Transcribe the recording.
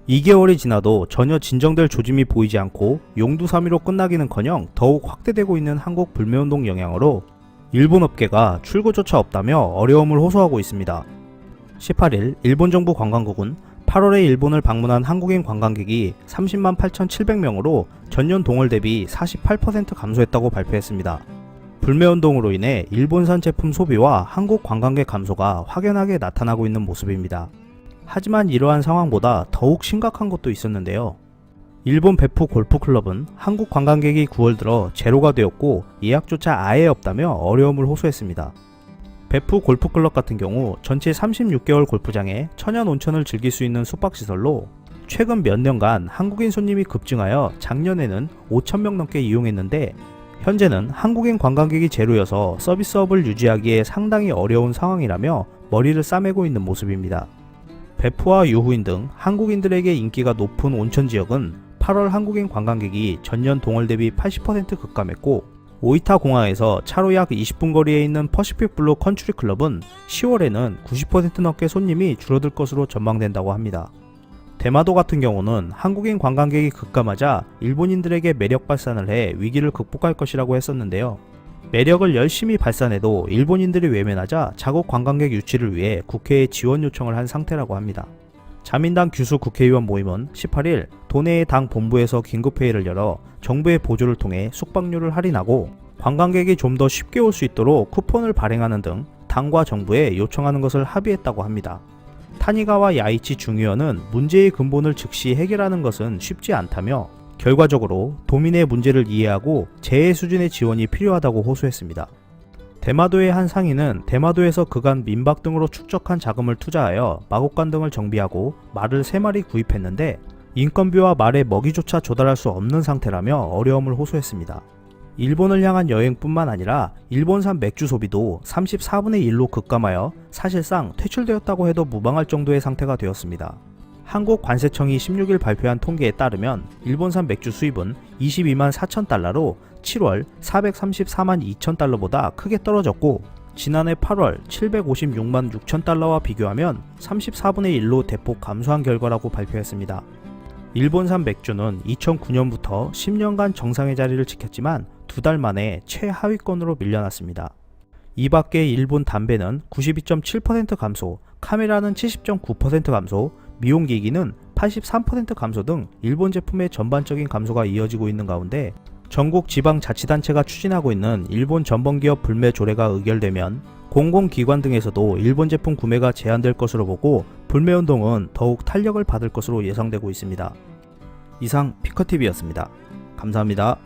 2개월이 지나도 전혀 진정될 조짐이 보이지 않고 용두사미로 끝나기는커녕 더욱 확대되고 있는 한국 불매운동 영향으로 일본 업계가 출구조차 없다며 어려움을 호소하고 있습니다. 18일 일본 정부 관광국은 8월에 일본을 방문한 한국인 관광객이 30만 8,700명으로 전년 동월 대비 48% 감소했다고 발표했습니다. 불매운동으로 인해 일본산 제품 소비와 한국 관광객 감소가 확연하게 나타나고 있는 모습입니다. 하지만 이러한 상황보다 더욱 심각한 것도 있었는데요. 일본 베푸 골프클럽은 한국 관광객이 9월 들어 제로가 되었고 예약조차 아예 없다며 어려움을 호소했습니다. 베푸 골프클럽 같은 경우 전체 36개월 골프장에 천연 온천을 즐길 수 있는 숙박시설로 최근 몇 년간 한국인 손님이 급증하여 작년에는 5,000명 넘게 이용했는데 현재는 한국인 관광객이 제로여서 서비스업을 유지하기에 상당히 어려운 상황이라며 머리를 싸매고 있는 모습입니다. 베푸와 유후인 등 한국인들에게 인기가 높은 온천 지역은 8월 한국인 관광객이 전년 동월 대비 80% 급감했고 오이타 공항에서 차로 약 20분 거리에 있는 퍼시픽 블루 컨트리 클럽은 10월에는 90% 넘게 손님이 줄어들 것으로 전망된다고 합니다. 대마도 같은 경우는 한국인 관광객이 급감하자 일본인들에게 매력 발산을 해 위기를 극복할 것이라고 했었는데요. 매력을 열심히 발산해도 일본인들이 외면하자 자국 관광객 유치를 위해 국회에 지원 요청을 한 상태라고 합니다. 자민당 규수 국회의원 모임은 18일 도내의 당 본부에서 긴급회의를 열어 정부의 보조를 통해 숙박료를 할인하고 관광객이 좀 더 쉽게 올 수 있도록 쿠폰을 발행하는 등 당과 정부에 요청하는 것을 합의했다고 합니다. 타니가와 야이치 중의원은 문제의 근본을 즉시 해결하는 것은 쉽지 않다며 결과적으로 도민의 문제를 이해하고 재해 수준의 지원이 필요하다고 호소했습니다. 대마도의 한 상인은 대마도에서 그간 민박 등으로 축적한 자금을 투자하여 마곡간 등을 정비하고 말을 3마리 구입했는데 인건비와 말의 먹이조차 조달할 수 없는 상태라며 어려움을 호소했습니다. 일본을 향한 여행뿐만 아니라 일본산 맥주 소비도 34분의 1로 급감하여 사실상 퇴출되었다고 해도 무방할 정도의 상태가 되었습니다. 한국 관세청이 16일 발표한 통계에 따르면 일본산 맥주 수입은 22만 4천 달러로 7월 434만 2천 달러보다 크게 떨어졌고 지난해 8월 756만 6천 달러와 비교하면 34분의 1로 대폭 감소한 결과라고 발표했습니다. 일본산 맥주는 2009년부터 10년간 정상의 자리를 지켰지만 2달 만에 최하위권으로 밀려났습니다. 이 밖에 일본 담배는 92.7% 감소, 카메라는 70.9% 감소, 미용기기는 83% 감소 등 일본 제품의 전반적인 감소가 이어지고 있는 가운데 전국 지방자치단체가 추진하고 있는 일본 전범기업 불매 조례가 의결되면 공공기관 등에서도 일본 제품 구매가 제한될 것으로 보고 불매운동은 더욱 탄력을 받을 것으로 예상되고 있습니다. 이상 피커TV였습니다. 감사합니다.